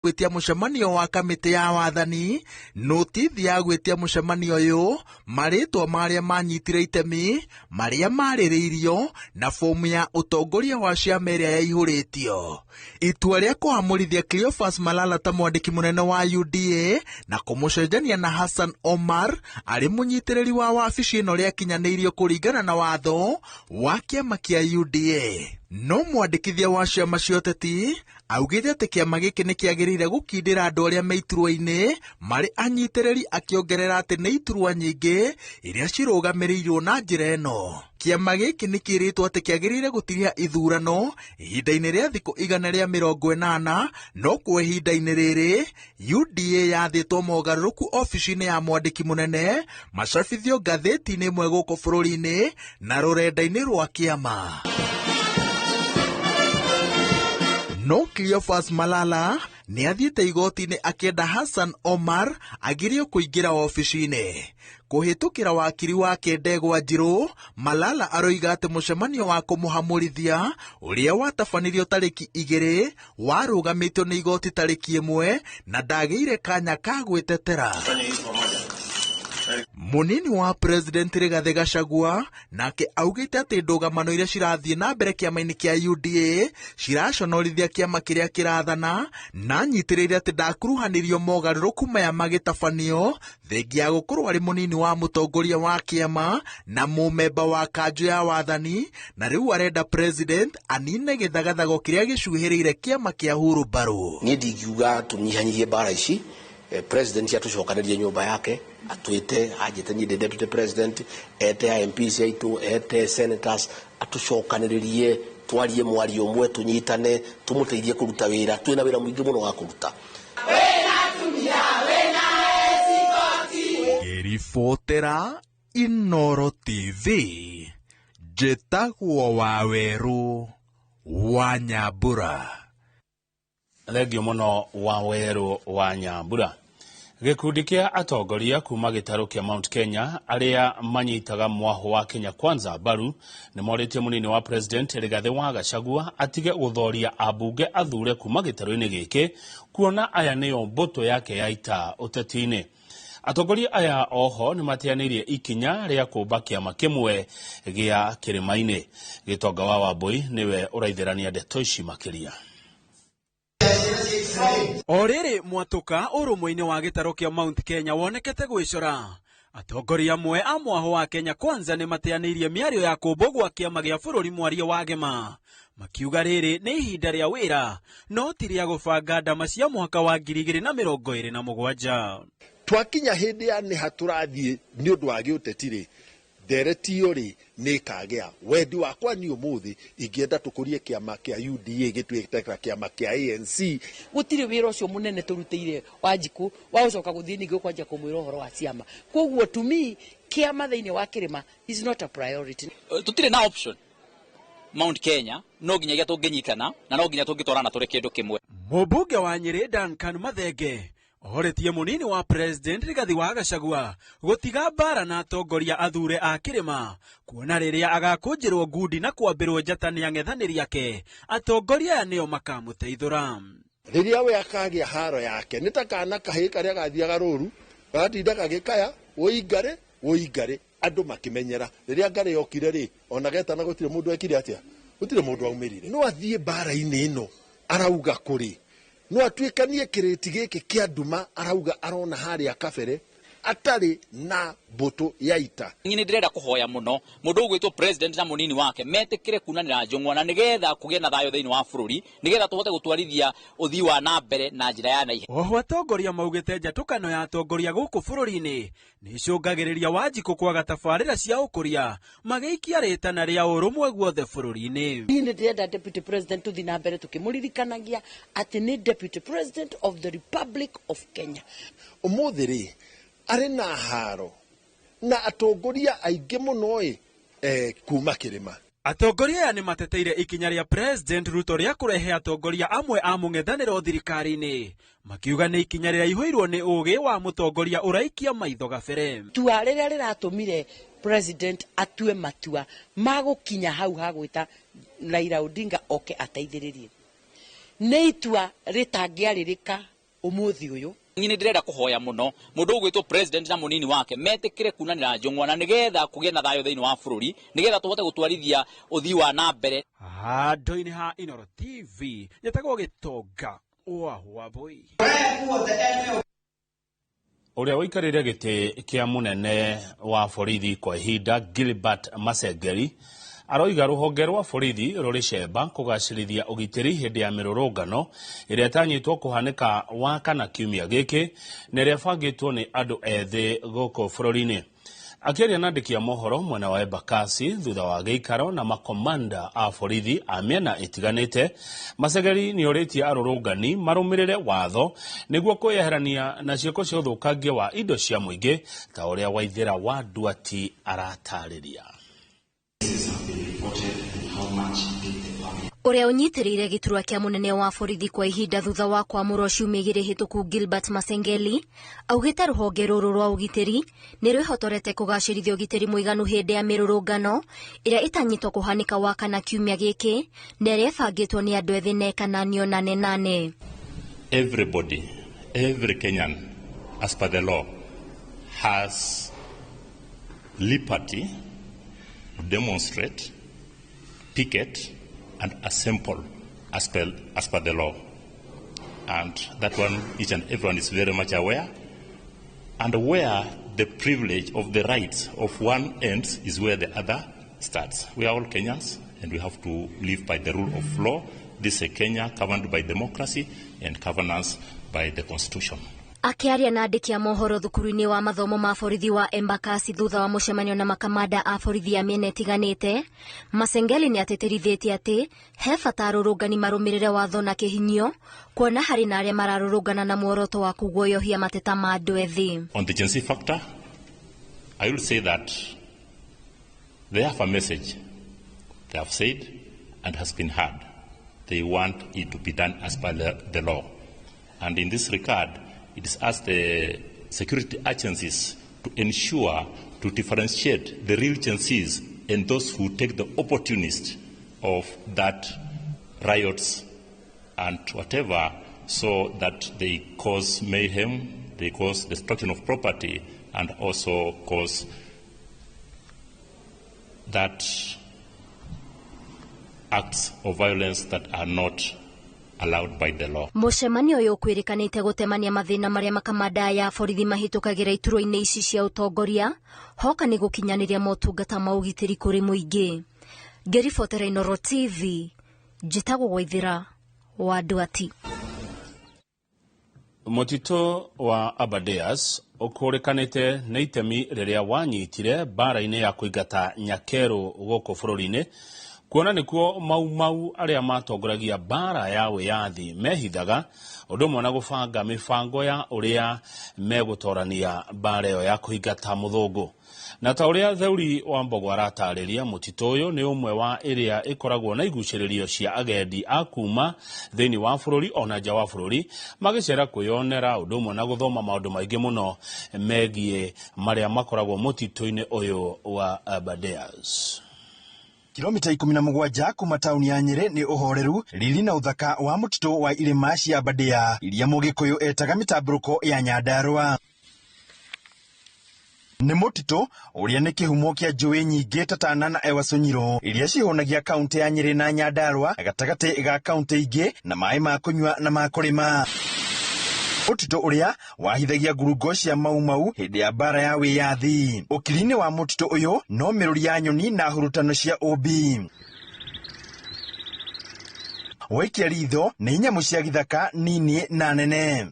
gwitia mucemanio wa kamiti ya wathani notithi ya gwitia mucemanio uyu maritwa maria manyitire itemi maria maririirio na fomu ya utongoria wa ciama iria yaihuritio. Itua ria kuhamurithia Cleophas Malala ta mwandiki munene wa UDA na kumucenjania na Hassan Omar ari munyitiriri wa wabici ino riakinyaniirio kuringana na watho wa kiama kia UDA. No mwandikithia wa ciama cia ũteti augite ati kiama giki ni kiagirire gukindira andu aria me iturwa-ini mari anyitiriri, akiongerera ati ni iturwa nyingi iria cirugamirirwo na njira ino. Kiama giki ni kiritwo ati kiagirire gutiria ithurano ihinda-ini ria thiku 180, no kwa ihinda-ini riri UDA yathitwo mogaruruku ofici-ini ya mwandiki munene, macabithio ngatheti-ini imwe guku bururi-ini na rurenda-ini rwa kiama. No Cleophas Malala ni athiite igoti-ini akienda Hassan Omar agirio kuingira ofici-ini. Kuhitukira wakiri wake Ndegwa Njiru, Malala aroiga ati mucemanio wa kumuhamurithia uria watabanirio tariki 2 warugamitio ni igoti tariki 1 na ndagiire kanya ka gwitetera. Munini wa President Rigathi Gachagua nake augite ati ndugamano iria cirathie na mbere kiama-ini kia UDA ciraconorithia kiama kiria kirathana na nyitirire ati ndakuruhanirio mogaruruku maya magitabanio thengia ya gukorwo ari munini wa mutongoria wa kiama na mumemba wa kanjo ya wathani, na riu arenda President anine githagathago kiria gicuhiriire kiama kia Uhuru Baru. Ni ndingiuga tunyihanyihie bara ici. President atucokanĩrie nyumba yake, atwite ajite ni deputy president, ete MPs aitu, ete senators, atucokanĩrie twarie mwari umwe, tunyitane, tumuteithie kuruta wira. Twina wira mwingi muno wa kuruta. Gerifotera Inooro TV, Njĩtagwo Waweru wa Nyambura. Thengio muno Waweru wa Nyambura. Gikundi kia atongoria kuma gitaro kia Mount Kenya aria manyitaga mwaho wa Kenya Kwanza Baru ni moritie munini wa President Rigathi wa Gachagua atige guthoria abunge athure kuma gitaro-ini giki kuona aya niyo mbuto yake ya ita uteti-ini. Atongoria aya oho ni matianirie ikinya ria kumba kiama kimwe gia Kirima-ini. Gitonga wa Wambui niwe uraithirania ndeto ici makiria. Oriri mwatuka urumwe-ini wa gitaro kia Mount Kenya wonekete gwicora. Atongoria amwe a mwaho wa Kenya Kwanza ni mateanirie miario ya kumbugwa kiama gia bururi mwario wa Gema, makiuga riri ni ihinda ria wira no ti ria gubanga ndama cia mwaka wa 2027. Twakinya hindi ya ni haturathie ni undu wa giutetiri ndereti uri ni kagea wendi wakwa ni umuthi ingienda tukurie kiama kia UDA gitwikira kiama kia ANC. Gutire wira ucio munene turutire Wanjiku wa ucoka guthie ningi kwanja kumwira uhoro wa ciama. Koguo to me kiama thiini wa Kirima is not a priority. Tutire na option. Mount Kenya no nginyagia tunginyitana na no nginya tungitwarana turi kindu kimwe. Mubunge wa Nyeri Duncan Mathenge oretie munini wa President Rigathi wa Gachagua gutiga bara na atongoria athure a Kirima kuona riria agakunjirwo ngundi na kwambirwo njatani ya ng'ethaniri yake atongoria aya nio makamuteithura. Riria we akagia haro yake ni takana kahi karia gathiaga ruru gatinda gagikaya woigare andu makimenyera riria ngare yokire ri ona getana gutire mundu ekire atia gutire mundu aumirire no athie bara-ini ino arauga kuri no atwikanie kiriti giki kia nduma arauga arona haria kabere atari na mbuto ya ita. Ngini ndirenda kuhoya muno mundu ugwitwo President na munini wake metikire kunanira njung'wa na nigetha kugie na thayo thiini wa bururi nigetha tuhote gutwarithia uthii wa na mbere na njira ya naihenya. Oho atongoria maugite njatukano ya atongoria guku bururi-ini ni icungagiriria Wanjiku kwaga tabarira cia ukuria magiikia ritana ria urumwe guothe bururi-ini. Ni ndirenda Deputy President tuthi na mbere tukimuririkanagia ati ni Deputy President of the Republic of Kenya. Umuthiri ari na haro na atongoria aingi muno kuma Kirima. Atongoria aya ni mateteire ikinya ria President Ruto ria kurehe atongoria amwe a mung'ethaniro thirikari-ini, makiuga ni ikinya ria ihuirwo ni ugi wa mutongoria uraikia maitho gabere. Tua riria riratumire President atue matua magukinya hau ha gwita Raila Odinga oke ateithiririe nä itua rä tangäarä umuthi uyu. Nyine ndirenda kuhoya muno mundu ugwitwo president na munini wake metikire kunanira njung'wa na nigetha kugie na thayo thiini wa bururi nigetha tuhote gutwarithia uthii wa na mbere. Handũ-inĩ ha Inooro TV njĩtagwo Gĩtonga Wambui. Ũrĩa waikarĩire gĩtĩ kĩa mũnene wa borithi kwa ihinda Gilbert Masengeli aroiga rũhonge rwa borithi rũrĩ cemba kũgacĩrithia ũgitĩri hĩndĩ ya mĩrũrũngano ĩrĩa ĩtanyĩtwo kũhanĩka wakana kiumia gĩkĩ na ĩrĩa ĩbangĩtwo nĩ andũ ethĩ gũkũ bũrũri-inĩ. Akĩaria na andĩki a mohoro mwena wa Embakasi thutha wa gĩikaro na makomanda a borithi a mĩena ĩtiganĩte, Masengeli nĩorĩtie arũrũngani marũmĩrĩre watho nĩguo kwĩyeherania na ciĩko cia ũthũkangia wa indo cia mũingĩ ta ũrĩa Waithĩra wa Nduati aratarĩria. Ũrĩa ũnyitĩrĩire gĩturwa kĩa mũnene wa borithi kwa ihinda thutha wa kwamũrwo ciumia igĩrĩ hĩtũku Gilbert Masengeli augĩte rũhonge rũrũ rwa ũgitĩri nĩ rwĩhotorete kũgacĩrithia ũgitĩri mũiganu hĩndĩ ya mĩrũrũngano ĩrĩa ĩtanyĩtwo kũhanĩka wakana kiumia gĩkĩ na ĩrĩa ĩbangĩtwo nĩ andũ ethĩ na ekananio 8. Everybody, every Kenyan, as per the law, has liberty to demonstrate, picket, and assemble as per the law. And that one, each and everyone is very much aware. And where the privilege of the rights of one ends is where the other starts. We are all Kenyans, and we have to live by the rule of law. This is a Kenya governed by democracy and governance by the Constitution. Akĩaria na andĩki a mohoro thukuru-inĩ wa mathomo ma borithi wa Embakasi thutha wa mũcemanio na makamanda a borithi a mĩena ĩtiganĩte, Masengeli nĩ atĩtĩrithĩtie atĩ he bata arũrũngani marũmĩrĩre watho na kĩhinyio kuona harĩ na arĩa mararũrũngana na muoroto wa kuguoyohia mateta ma andũ ethĩ. On the Gen Z factor, I will say that they have a message they have said and has been heard. They want it to be done as per the law. And in this regard, it is asked the security agencies to ensure, to differentiate the real Gen Zs and those who take the opportunist of that riots and whatever, so that they cause mayhem, they cause destruction of property, and also cause that acts of violence that are not allowed by the law. Mũcemanio ũyũ kwĩrĩkanĩte gũtemania mathĩna marĩa makamanda ya borithi mahĩtũkagĩra iturwa-inĩ ici cia ũtongoria hoka nĩ gũkinyanĩria motungata ma ũgitĩri kũrĩ mũingĩ. Ngĩribotera Inooro TV, njĩtagwo Waithĩra wa Nduati. Mũtitũ wa Aberdares ũkũrĩkanĩte nĩ itemi rĩrĩa wanyitire mbara-inĩ ya kũingata nyakerũ gũkũ bũrũri-inĩ, kuona nĩkuo mau arĩa matongoragia mbara ya wĩyathi mehithaga ũndũ ũmwe na gũbanga mĩbango ya ũrĩa megũtorania mbara ĩyo ya kũingata mũthũngũ. Na ta ũrĩa Theuri wa Mbogo aratarĩria, mũtitũ ũyũ nĩ ũmwe wa ĩrĩa ĩkoragwo na igucĩrĩrio cia agendi a kuma thĩinĩ wa bũrũri ona nja wa bũrũri magĩcera kwĩyonera ũndũ ũmwe na gũthoma maũndũ maingĩ mũno megiĩ marĩa makoragwo mũtitũ-inĩ ũyũ wa Aberdares. Kilomita 17 kuma tauni ya Nyeri ni uhoreru, riri na uthaka wa mutito wa irĩma cia Aberdare iria Mũgĩkũyũ etaga mĩtambũrũko ya Nyandarua. Nĩ mutito ũrĩa nĩ kĩhumo kĩa njũĩ nyingĩ ta Tana na Ewasonyiro iria cihonagia kaunti ya Nyeri na Nyandarua gatagatĩ ga kaunti ingĩ na maĩ ma kũnyua na ma kũrĩma. Mutito ũrĩa wahithagia ngurungo cia mau hĩndĩ ya mbara ya wĩyathi. Ũkiri-inĩ wa mutito ũyũ no mĩrũri ya nyoni na hurutano cia ũmbi. Waikia ritho nĩ nyamũ cia gĩthaka nini na nene.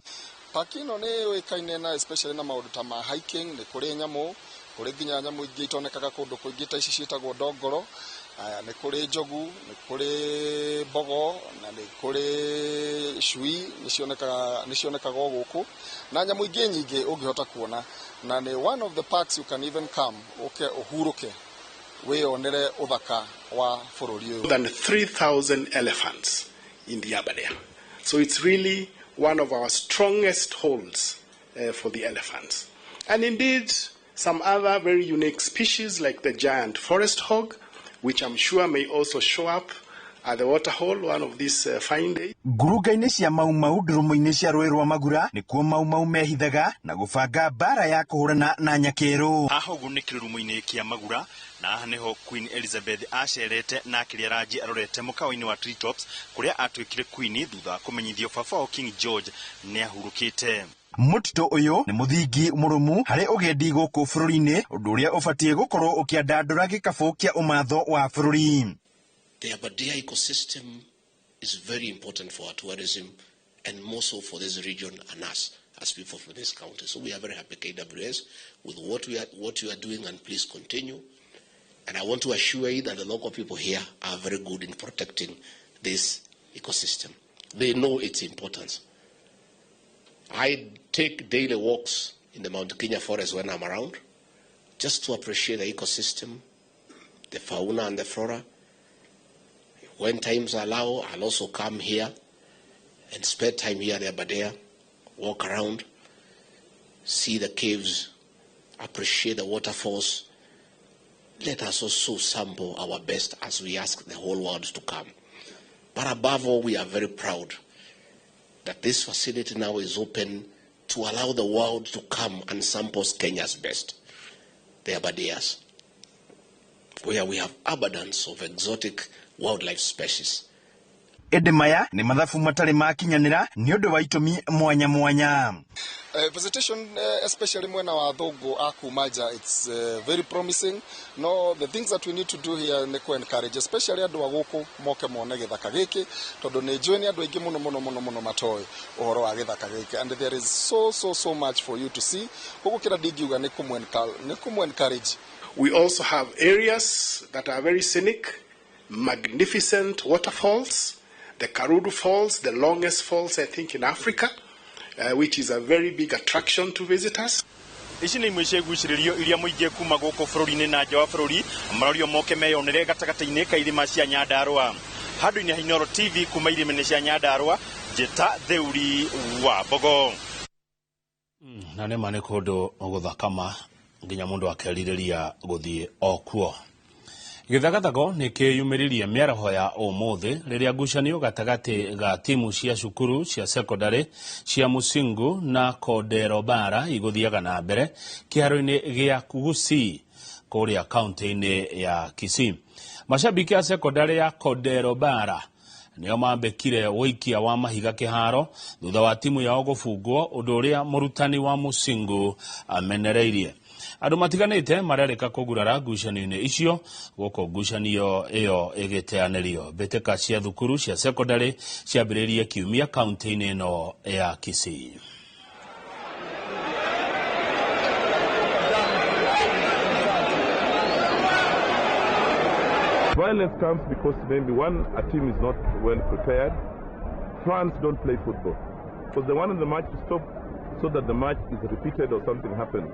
Paki ĩno nĩ yũĩkaine na especially na maũndũ ta ma hiking, nĩ kũrĩ nyamũ, kũrĩ nginya nyamũ ingĩ itonekaga kũndũ kũingĩ ta ici ciĩtagwo ndongoro, nĩ kũrĩ njogu, nĩ kũrĩ mbogo, na nĩ kũrĩ cui, nĩ cionekaga o gũkũ, na nyamũ ingĩ nyingĩ ũngĩhota kuona, na nĩ one of the parks you can even come ũhurũke wĩyonere ũthaka wa bũrũri ũyũ. More than 3,000 elephants in the Aberdare. So it's really one of our strongest holds for the elephants. And indeed, some other very unique species like the giant forest hog, which I'm sure may also show up at the water hole one of these fine days. Ngurunga-inĩ cia Mau ndũrũmo-inĩ cia rũĩ rwa Magura nĩkuo Mau mehithaga na gũbanga mbara ya kũhũrana na nyakerũ. Haha ũguo nĩ kĩrũrũmo-inĩ kĩa Magura na haha nĩho Queen Elizabeth acerete na akĩrĩa ranji arorete mũkawa-inĩ wa Treetops kũrĩa atuĩkire Queen thutha wa kũmenyithio baba wa King George nĩ ahurũkĩte. Mũtitũ ũyũ nĩ mũthingi mũrũmu harĩ ũgendi gũkũ bũrũri-inĩ, ũndũ ũrĩa ũbatiĩ gũkorwo ũkĩandandũra gĩkabũ kĩa ũmatho wa bũrũri. The Aberdare ecosystem is very important for our tourism and more so for this region and us as people from this county. So we are very happy, KWS, with what you are doing, and please continue. And I want to assure you that the local people here are very good in protecting this ecosystem. They know its importance. I take daily walks in the Mount Kenya forest when I'm around, just to appreciate the ecosystem, the fauna and the flora. When times allow, I'll also come here and spend time here at Aberdare, walk around, see the caves, appreciate the waterfalls. Let us also sample our best as we ask the whole world to come. But above all, we are very proud that this facility now is open to allow the world to come and sample Kenya's best, the Aberdares, where we have abundance of exotic wildlife species. Edemaya ni mathabu matari makinyanira ni undu wa itumi mwanya mwanya. Visitation, especially mwena wa Thogo akumaja, it's very promising. No, the things that we need to do here ni ku encourage, especially andu wa guku moke mone githaka giki tondu ni njui ni andu aingi muno matoi uhoro wa githaka giki, and there is so much for you to see. Guku kira dingiuga ni kumu encourage. We also have areas that are very scenic, magnificent waterfalls. The Karuru Falls, the longest falls I think in Africa, which is a very big attraction to visitors. Ici nĩ imwe cia igucĩrĩrio iria mũingĩ kuma gũkũ bũrũri-inĩ na nja wa bũrũri marorio moke meyonere gatagatĩ-inĩ ka irĩma cia Nyandarua. Handũ-inĩ ha Inooro TV kuma irĩma-inĩ cia Nyandarua, njĩta Theuri wa Mbogo. Na nĩ ma nĩ kũndũ gũthakama nginya mũndũ akerirĩria gũthiĩ o kuo. Gĩthagathago nĩ kĩyumĩririe mĩaraho ya ũmũthĩ rĩrĩa ngucanio gatagatĩ ga timu cia cukuru cia secondary cia Musingu na Kodero Bara igũthiaga na mbere kĩharo-inĩ gĩa Gusii kũrĩa kaunti-inĩ ya Kisii. Mashabiki a secondary ya Kodero Bara nĩo mambĩkire wĩikia wa mahiga kĩharo thutha wa timu yao gũbungwo, ũndũ ũrĩa mũrutani wa Musingu amenereirie. Andũ matiganĩte marerĩka kũgurara ngucanio-inĩ icio, gũkũ ngucanio ĩyo ĩgĩteanĩrio. Mbĩtĩka cia thukuru cia secondary ciambĩrĩirie kiumia kaunti-inĩ ĩno ya Kisii. Violence comes because maybe a team is not well prepared. Fans don't play football. So they wanted the match to stop so that the match is repeated or something happens.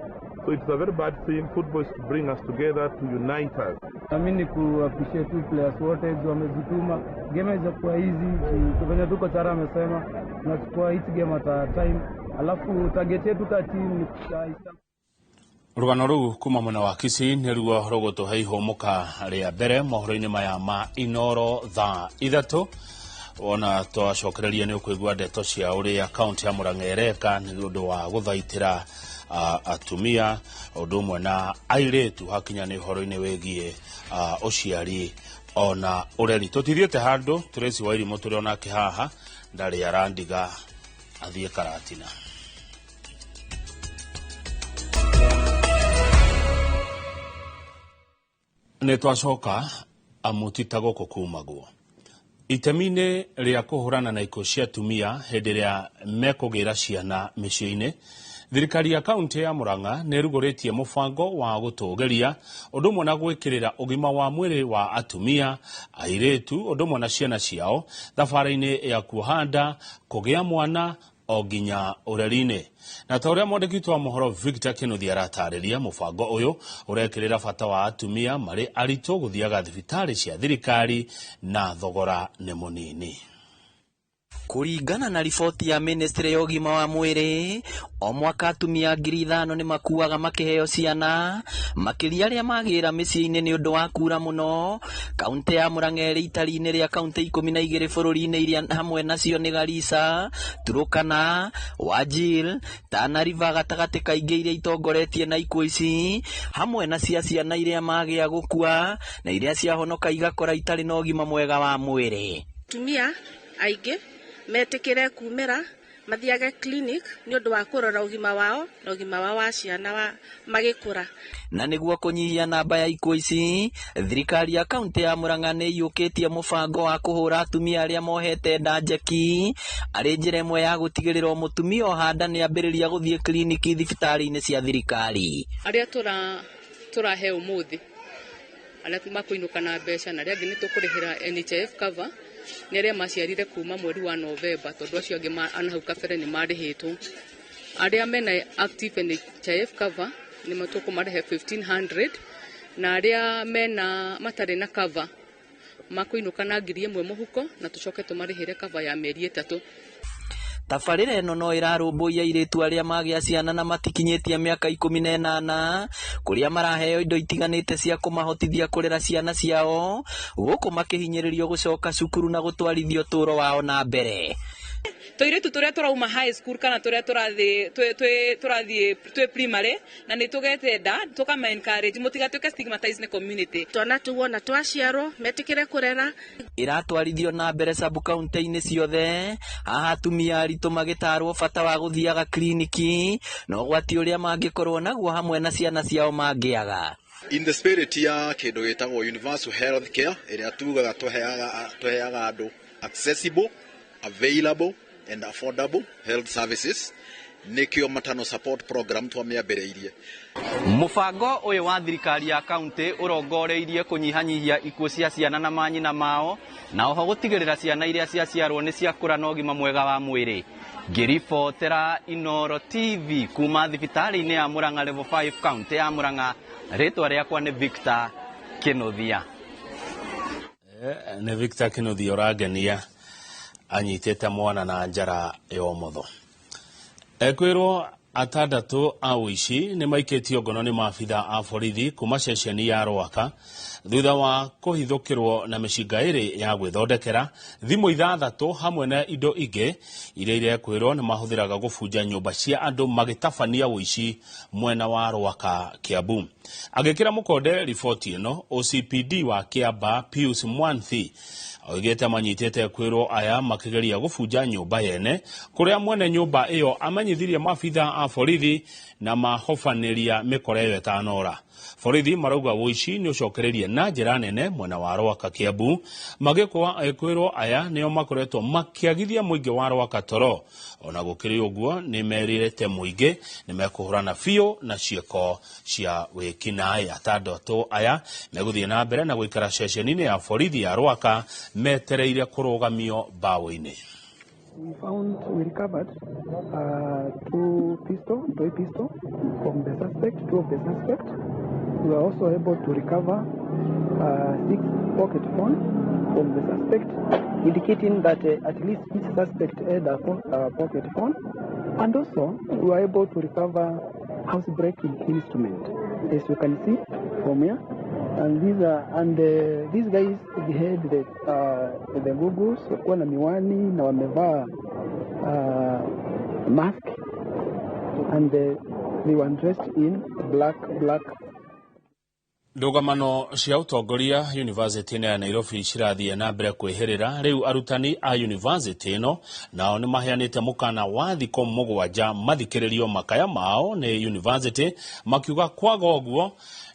So it's a very bad thing. Football is to bring us together, to unite us. Mimi ku appreciate tu players wote wamejituma. Game izakuwa easy, kwenye tuko Chara amesema tunachukua hit game at time. Alafu target yetu ka team ni Rugano rũu kuma mwena wa Kisii nĩruo rũgũtũhe ihomoka rĩa mbere mohoro-inĩ maya ma Inooro thaa 3. Ona twacokereria nĩ ũkũigua ndeto cia ũrĩa kaunti ya Murang'a ĩreka nĩ ũndũ wa gũthaitĩra atumia ũndũ ũmwe na airĩtu hakinya nĩ ũhoro-inĩ wĩgiĩ ũciari ona ũreri. Tũtithiĩte handũ Tracy Wairimũ tũrĩ onake haha ndarĩ arandiga athiĩ karatina. Nĩ twacoka amũtita gũkũ kumagwo. Itemi-inĩ rĩa kũhũrana na ikuũ cia atumia hĩndĩ ĩrĩa mekũgĩra ciana mĩciĩ-inĩ, thirikari ya kaunti ya Murang'a nĩ ĩrugũrĩtie mũbango wa gũtũũgĩria ũndũ ũmwe na gwĩkĩrĩra ũgima wa mwĩrĩ wa atumia, airĩtu, ũndũ ũmwe na ciana ciao thabarĩ-inĩ ya kuoha nda, kũgĩa mwana o nginya ũreri-inĩ. Na ta ũrĩa mwandĩki wa mohoro Victor Kinuthia aratarĩria, mũbango ũyũ ũrekĩrĩra bata wa atumia marĩ aritũ gũthiaga thibitarĩ cia thirikari na thogora nĩ mũnini. Kuringana na riboti ya ministry ya ũgima wa mwĩrĩ, o mwaka atumia 5,000 nĩ makuaga makĩheo ciana, makĩria arĩa magĩra mĩciĩ-inĩ nĩ ũndũ wa kura mũno. Kaunti ya Murang'a ĩrĩ itari-inĩ rĩa kaunti 12 bũrũri-inĩ iria hamwe nacio nĩ Garissa, Turkana, Wajir, Tana River gatagatĩ kaingĩ iria itongoretie na ikuũ ici, hamwe na cia ciana iria magĩa gũkua na iria ciahonoka igakora itarĩ na ũgima mwega wa mwĩrĩ. Atumia aingĩ metikire kumira mathiage clinic ni undu wa kurora ugima wao na ugima wao wa ciana magikura. Na niguo kunyihia namba ya ikuũ ici, thirikari ya kaunti ya Murang'a nĩ iyũkĩtie mũbango wa kũhũra atumia arĩa mohete nda njeki, arĩ njĩra ĩmwe ya gũtigĩrĩra mũtumia o handa nĩ ambĩrĩria gũthiĩ kliniki thibitarĩ-inĩ cia thirikari. Arĩa tũrahe ũmũthĩ arĩa makuinũka na mbeca na arĩa angĩ nĩ tũkũrĩhĩra NHIF cover nĩ arĩa maciarire kuma mweri wa Novemba, tondũ acio angĩ anahau kabere nĩ marĩhĩtwo. Arĩa mena active NHIF cover nĩ matũkũmarĩhe 1,500 na arĩa mena matarĩ na cover makuinũka na 1,000 mũhuko na tũcoke tũmarĩhĩre cover ya mĩeri 3. Tabarĩra ĩno no ĩrarũmbũiya airĩtu arĩa magĩa ciana na matikinyĩtie mĩaka 18 kũrĩa maraheo indo itiganĩte cia kũmahotithia kũrera ciana ciao, gũkũ makĩhinyĩrĩrio gũcoka cukuru na gũtwarithia ũtũũro wao na mbere. Tũirĩtu tũrĩa tũrauma high school kana tũrĩa tũrathiĩ twĩ primary na nĩ tũgete nda tũkama encourage mũtigatuĩke stigmatized nĩ community. Twana tuona twaciarwo metikire kurera. Iratwarithio na mbere sub county-inĩ ciothe, haha atumia aritũ magĩtarwo bata wa gũthiaga kliniki na ũgwati ũrĩa mangĩkorwo naguo hamwe na ciana ciao mangĩaga. In the spirit ya kĩndũ gĩtagwo universal health care ĩrĩa tugaga tũheaga andũ accessible, available and affordable health services, nikio matano support program twamĩambĩrĩirie. Mũbango ũyũ wa thirikari ya kaunti ũrongoreirie kũnyihanyihia ikuũ cia ciana na manyina mao na oho gũtigĩrĩra ciana iria ciaciarwo nĩ ciakũra na ũgima mwega wa mwĩrĩ. Ngĩribotera Inooro TV kuma thibitarĩ-inĩ ya Murang'a level 5 kaunti ya Murang'a, rĩtwa rĩakwa nĩ Victor Kĩnuthia. Nĩ Victor Kĩnuthia ũrangenia anyitĩte mwana na njara ya ũmotho. Ekwĩrwo atandatũ a ũici nĩ maikĩtio ngono nĩ maabitha a borithi kuma ceceni ya Rwaka thutha wa kũhithũkĩrwo na mĩcinga ĩrĩ ya gwĩthondekera, thimũ 6 hamwe na indo ingĩ iria irekwĩrwo nĩ mahũthĩraga gũbunja nyũmba cia andũ magĩtabania ũici mwena wa Rwaka, Kiambu. Agĩkĩra mũkonde riboti ĩno, OCPD wa Kiamba Pius Mwanthi oigĩte manyitĩte kwĩrwo aya makĩgeria gũbunja nyũmba yene, kũrĩa mwene nyũmba ĩyo amenyithirie maabitha a borithi na mahobanĩria mĩkora ĩyo ĩtanora. Borithi marauga ũici nĩ ũcokererie na njĩra nene mwena wa Rwaka, Kiambu, magĩkwa kwĩrwo aya nĩo makoretwo makĩagithia mũingĩ wa Rwaka toro. Ona gũkĩrĩ ũguo nĩ merirĩte mũingĩ nĩ mekũhũrana biũ na ciĩko cia wĩkinaĩ. Atandatũ aya megũthiĩ na mbere na gũikara ceceni-inĩ ya borithi ya Rwaka metereire kũrũgamio mbaũ-inĩ. We recovered toy pistol from the suspect, 2 of the suspect. We were also able to recover 6 pocket phones from the suspect, indicating that at least each suspect had a pocket phone. And also, we were able to recover housebreaking instrument, as you can see from here. And these guys had the goggles, wakuwa na miwani na wamevaa mask, and they were dressed in black. Ndũgamano cia ũtongoria University ya Nairobi cirathiĩ na mbere kwĩhĩrĩra. Rĩu arutani a university ĩno nao nĩ maheanĩte mũkana wa thikũ 7 mathikĩrĩrio makaya mao nĩ university, makiuga kwaga ũguo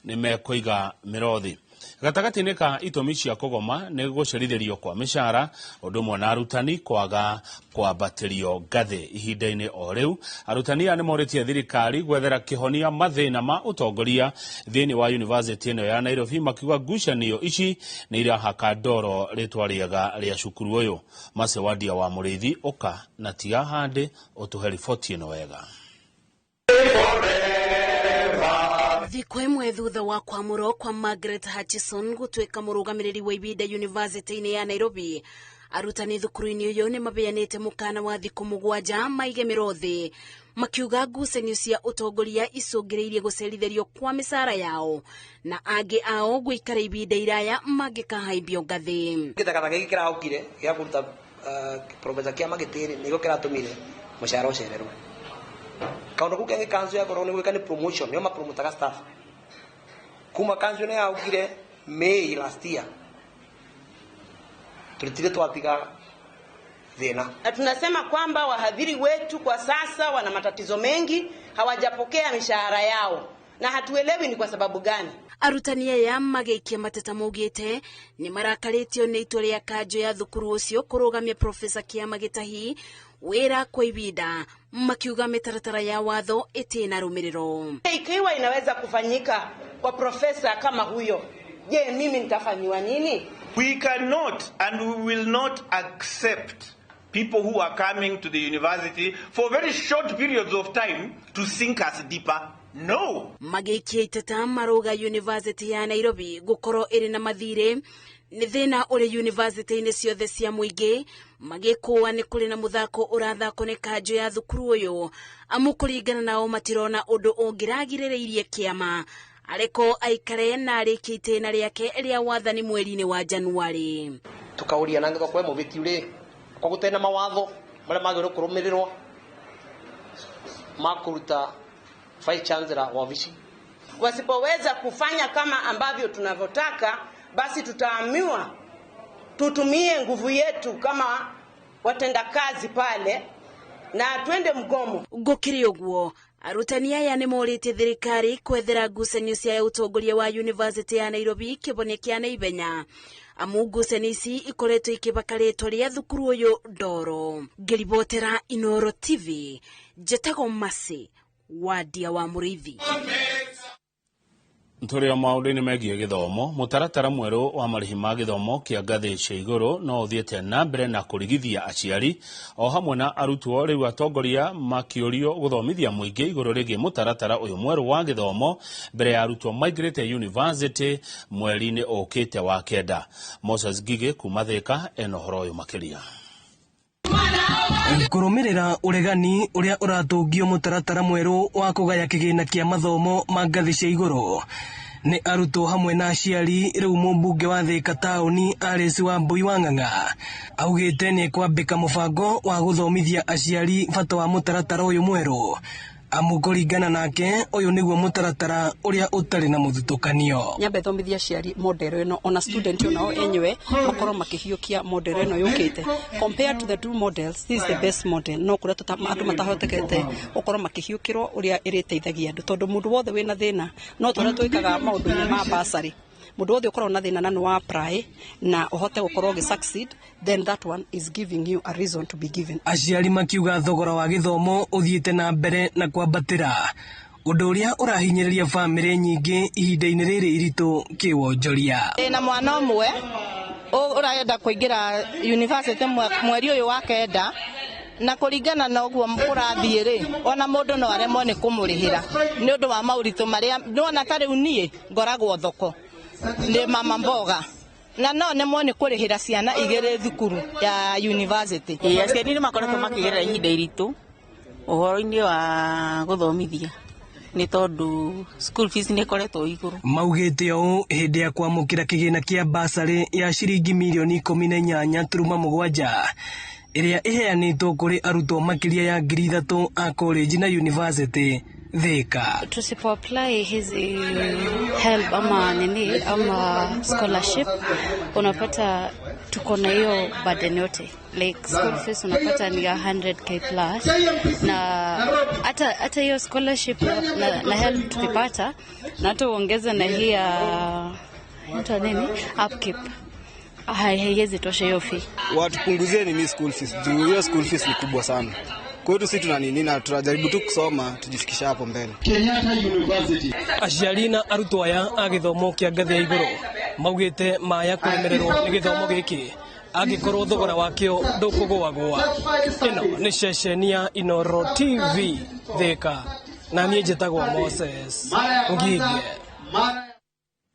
nĩ mekũiga mĩrothi. Gatagatĩ-inĩ ka itũmi cia kũgoma nĩ gũcerithĩrio kwa mĩcara, ũndũ ũmwe na arutani kwaga kwambatĩrio ngathĩ. Ihinda-inĩ o rĩu arutani aya nĩ morĩtie thirikari gwethera kĩhonia mathĩna ma ũtongoria thĩinĩ wa university ĩno ya Nairobi, makiuga ngucanio ici nĩ irahaka ndoro rĩtwa rĩega rĩa cukuru ũyũ. Mase Wadia wa Mũrĩithi ũka na tiga handĩ ũtũhe riboti ĩno wega. Thikũ ĩmwe thutha wa kwamũrwo kwa Margaret Hutchison gũtuĩka mũrũgamĩrĩri wa ibida university-inĩ ya Nairobi, arutani thukuru-inĩ ũyũ nĩ mabeanĩte mũkana wa thikũ 7 maigemĩrwo thĩ makiuga ngucanio cia ũtongoria icũngĩrĩirie gũcerithĩrio kwa mĩcara yao na angĩ ao gũikara ibinda iraya mangĩkahaimbio ngathĩ. Gĩtakataka gĩkĩ kĩraũkire gĩa kũruta Profesa Kĩama Gĩtĩri nĩgĩo kĩratũmire mũcara ũcererwo. Kaũndũ kau kengĩ kanzu yakorwo nĩ gwĩka nĩ promotion nĩo mapromotaga staff. Kuma kanzu nĩ yaũkire May last year. Tulitire twatiga thina. Na tunasema kwamba wahadhiri wetu kwa sasa wana matatizo mengi, hawajapokea mishahara yao na hatuelewi ni kwa sababu gani. Arutani aya magĩikia mateta maugĩte nĩ marakarĩtio nĩ itua rĩa kanjũ ya thukuru ũcio kũrũgamia Profesa Kĩama Gĩtahi wĩra kwa ibinda, makiuga mĩtaratara ya watho ĩtĩna rũmĩrĩro. Ikiwa inaweza kufanyika kwa profesa kama huyo, je, mimi nitafanywa nini? We cannot and we will not accept people who are coming to the university for very short periods of time to sink us deeper. No. Magĩikia iteta maroga University ya Nairobi gũkorwo ĩrĩ na mathirĩ nĩ thĩna ũrĩ university-inĩ ciothe cia mũingĩ magĩkũa nĩ kũrĩ na mũthako ũrathako nĩ kanjũ ya thukuru ũyũ amu kũringana nao matirona ũndũ ũngĩragirĩrĩirie Kĩama areko aikare na arĩkie itĩna rĩake rĩa wathani mweri-inĩ wa Januari. Tukauria na ngĩthoko mũbĩti ũrĩ kwa gũtena mawatho marĩa magĩrĩirwo kũrũmĩrĩrwo makũruta Vice Chancellor wa ofisi. Wasipoweza kufanya kama ambavyo tunavyotaka, basi tutaamua tutumie nguvu yetu kama watendakazi pale na twende mgomo. Gũkĩrĩ ũguo arutani aya nĩ morĩte thirikari kwethera ngucanio cia ũtongoria wa University ya Nairobi kĩhonia kĩa naihenya amu ngucanio ici ikoretwo ikĩbaka rĩtwa rĩa thukuru ũyũ ndoro. Ngĩribotera Inooro TV, Njĩtagwo Masi Wadia wa Mũrĩithi. Tũrĩ maũndũ-inĩ megiĩ gĩthomo, mũtaratara mwerũ wa marĩhi ma gĩthomo kĩa ngathĩ cia igũrũ no ũthiĩte na mbere na kũrigithia aciari o hamwe na arutwo. Rĩu atongoria makĩũrio gũthomithia mũingĩ igũrũ rĩgiĩ mũtaratara ũyũ mwerũ wa gĩthomo mbere ya arutwo maingĩrĩte university mweri-inĩ ũkĩte wa kenda. Moses Ngigĩ kuma Thĩka ena ũhoro ũyũ makĩria. Kũrũmĩrĩra ũregani ũrĩa ũratũngio mũtaratara mwerũ wa kũgaya kĩgĩna kĩa mathomo ma ngathĩ cia igũrũ nĩ arutwo hamwe na aciari, rĩu mũmbunge wa Thĩka taũni Alice Wambui wa Ng'ang'a augĩte nĩ kwambĩka mũbango wa gũthomithia aciari bata wa mũtaratara ũyũ mwerũ amu kũringana nake ũyũ nĩguo mũtaratara ũrĩa ũtarĩ na mũthutũkanio. Nyambe thomithia aciari model ĩno ona student onao enyewe makorwo makĩhiũkia model ĩno yũkĩte. Compared to the two models, this is the best model. No kũrĩa andũ matahotekete gũkorwo makĩhiũkĩrwo ũrĩa ĩrĩteithagia andũ, tondũ mũndũ wothe wĩna thĩna no tũrĩa twĩkaga maũndũ-inĩ ma basarĩ. Mũndũ wothe ũkorwo na thĩna na nĩ wa apply na ũhote gũkorwo ũgĩ-succeed, then that one is giving you a reason to be given. Aciari makiuga thogora wa gĩthomo ũthiĩte na mbere na kwambatĩra, ũndũ ũrĩa ũrahinyĩrĩria bamĩrĩ nyingĩ ihinda-inĩ rĩrĩ iritũ kĩwonjoria. Na mwana ũmwe ũrenda kũingĩra university mweri ũyũ wa kenda na kũringana na ũguo kũrathiĩ rĩ, ona mũndũ no aremwo nĩ kũmũrĩhĩra nĩ ũndũ wa maũritũ marĩa ndona ta rĩu niĩ ngoragwo thoko nĩ mama mboga na no nemo nĩ kũrĩhĩra ciana igĩrĩ thukuru ya university. Aciari nĩ makoretwo makĩgerera ihinda iritũ ũhoro-inĩ wa gũthomithia nĩ tondũ school fees nĩ ĩkoretwo igũrũ. Maugĩte ũũ hĩndĩ ya kwamũkĩra kĩgĩna kĩa basarĩ ya ciringi mirioni 18.7 ĩrĩa ĩheanĩtwo kũrĩ arutwo makĩria ya 3,000 a college na university Thĩka. Tusipo apply hizi help ama nini ama scholarship unapata tuko na hiyo burden yote, like school fees unapata ni 100k plus, na hata hiyo scholarship na help tukipata na hata uongeze na hii mtu nini upkeep haiwezi tosha hiyo fee. Watupunguzie nini school fees, juu hiyo school fees ni kubwa sana kwetu sisi. Tuna nini na tunajaribu tu kusoma tujifikisha hapo mbele. Kenyatta University. Aciari na arutwo aya a gĩthomo kĩa ngathĩ ya igũrũ maugĩte maya kũremererwo nĩ gĩthomo gĩkĩ angĩkorwo thogora wakĩo ndũkũgũagũa. Ĩno nĩ ceceni ya Inooro TV Thĩka na niĩ njĩtagwo Moses Ngigĩ.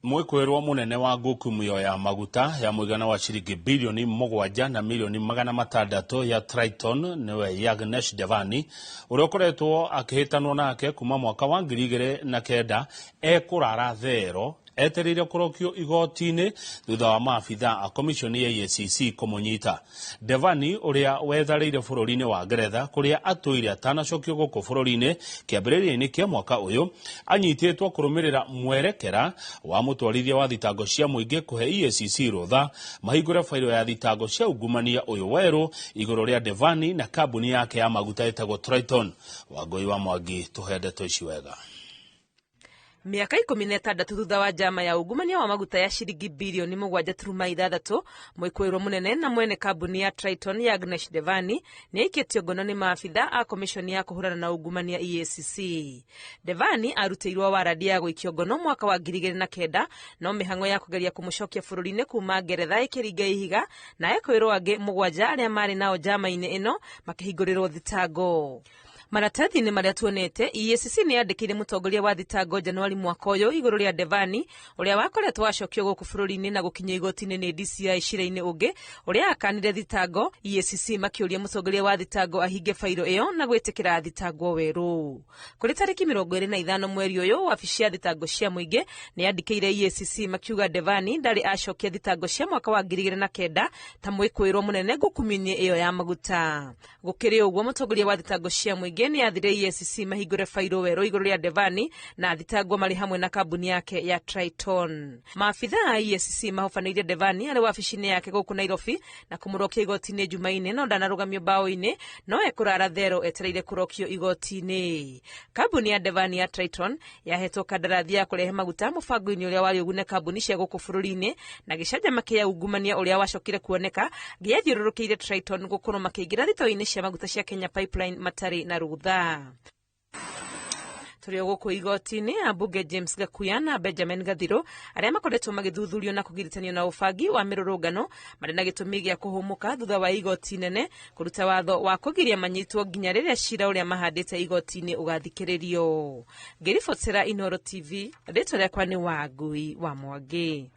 Mwikwerwo munene wa ngukumio ya maguta ya muigana wa ciringi bilioni 7 na milioni 600 ya Triton niwe Yagnesh Devani uria ukoretwo akihitanwo nake kuma mwaka wa 2009 ekurara thero etereire kurokio igoti-ini thutha wa maabitha a komishoni ya EACC kumunyita. Devani uria wetharĩire bũrũri-inĩ wa Ngeretha kuria atũire atanacokio gũkũ bũrũri-inĩ kĩambĩrĩria-inĩ kĩa mwaka ũyũ anyitĩtwo kũrũmĩrĩra mwerekera wa mũtwarithia wa thitango cia mũingĩ kũhe EACC rũtha mahingũre failo ya thitango cia ungumania ũyũ werũ igũrũ rĩa Devani na kambuni yake ya maguta ĩtagwo Triton. Wangũi wa Mwangi tũhe ndeto ici wega. Miaka 16 thutha wa njama ya ungumania wa maguta ya ciringi bilioni 7.6 mwikwerwo munene na mwene kambuni ya Triton Yagnesh Devani ni aikĩtio ngono ni maabitha a komishoni ya kuhurana na ungumania EACC. Devani arutĩirwo warandi ya gũikio ngono mwaka wa 2009 no mihango ya kugeria kumucokia bũrũri-inĩ kuma Ngeretha ĩkĩringa ihiga na ekwĩrwo angĩ 7 arĩa marĩ nao njama-inĩ ĩno makĩhingũrĩrwo thitango. Maratathi-inĩ marĩa tuonete, EACC nĩ yandĩkĩire mũtongoria wa thitango Januari mwaka ũyũ igũrũ rĩa Devani ũrĩa wakoretwo acokio gũkũ bũrũri-inĩ na gũkinya igoti-inĩ nĩ DCI cira-inĩ ũngĩ ũrĩa akanire thitango. EACC makĩũria mũtongoria wa thitango ahinge failo ĩyo na gwĩtĩkĩra thitango werũ. Kũrĩ tarĩki 25 mweri ũyũ wabici ya thitango cia mũingĩ nĩ yandĩkĩire EACC makiuga Devani ndarĩ acokia thitango cia mwaka wa 2009 ta mwĩkwĩrwo mũnene ngukumio-inĩ ĩyo ya maguta. Gũkĩrĩ ũguo mũtongoria wa thitango cia mũingĩ ni athire EACC mahingũre failo werũ igũrũ rĩa Devani na thitango marĩ hamwe na kambuni yake ya Triton. Maabitha a EACC mahofanĩirie Devani arĩ wabici-inĩ yake gũkũ Nairobi na kũmũrokia igoti-inĩ Jumaine no ndanarũgamio bao-inĩ no ekurara thero etereire kũrokio igoti-inĩ. Kambuni ya Devani ya Triton yahetwo kandarathi ya kũrehe maguta mũbango-inĩ ũrĩa warĩ ũgune kambuni cia gũkũ bũrũri-inĩ na gĩcanjama kĩa ungumania ũrĩa wacokire kuoneka gĩathiũrũrũkĩire Triton gũkorwo makĩingĩra thitoo-inĩ cia maguta cia Kenya Pipeline matarĩ na rũtha. Tũrĩ gũkũ igoti-inĩ ambunge James Gakuya na Benjamin Gathiro arĩa makoretwo magĩthuthurio na kũgiritanio na ũbangi wa mĩrũrũngano marĩ na gĩtũmi gĩa kũhũmũka thutha wa igoti inene kũruta watho wa kũgiria manyitwo nginya rĩrĩa cira ũrĩa mahandĩte igoti-inĩ ũgathikĩrĩrio. Ngĩribotera Inooro TV, rĩtwa rĩakwa nĩ Wangũi wa Mwangi.